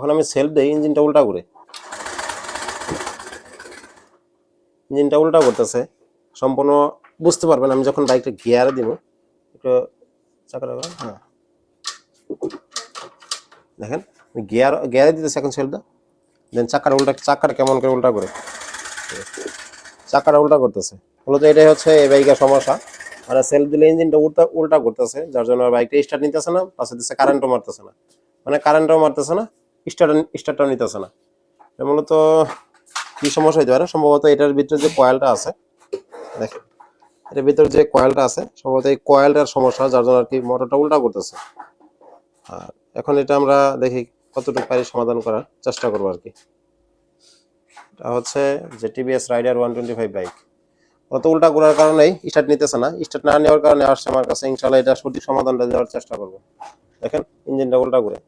যখন আমি সেলফ দেই ইঞ্জিনটা উল্টা ঘুরে, ইঞ্জিনটা উল্টা করতেছে। সম্পূর্ণ বুঝতে পারবেন আমি যখন বাইকটা গিয়ারে দিব। একটু চাকাটা হ্যাঁ দেখেন গিয়ারে দিতেছে এখন সেলফটা, দেন চাকাটা কেমন করে উল্টা করে, চাকাটা উল্টা করতেছে। মূলত এটাই হচ্ছে এই বাইকের সমস্যা। মানে সেলফ দিলে ইঞ্জিনটা উল্টা করতেছে, যার জন্য বাইকটা স্টার্ট নিতেছে না, পাশে দিচ্ছে কারেন্টও মারতেছে না। মানে কারেন্টও মারতেছে না, স্টার্টও নিতেছে না। মূলত কি সমস্যা হইতে পারে, সম্ভবত এটার ভিতরে যে কয়েলটা আছে, দেখেন এটার ভিতরে যে কয়েলটা আছে সম্ভবত এই কয়েলটার সমস্যা, যার জন্য আর কি মোটরটা উল্টা করতেছে। আর এখন এটা আমরা দেখি কতটুকু পারি সমাধান করার চেষ্টা করবো আর কি। এটা হচ্ছে যে টিভিএস রাইডার 125 বাইক। অত উল্টা ঘোরার কারণেই স্টার্ট নিতেছে না, স্টার্ট না নেওয়ার কারণে আসছে আমার কাছে। ইনশাআল্লাহ এটা সঠিক সমাধানটা দেওয়ার চেষ্টা করবো। দেখেন ইঞ্জিনটা উল্টা ঘুরে।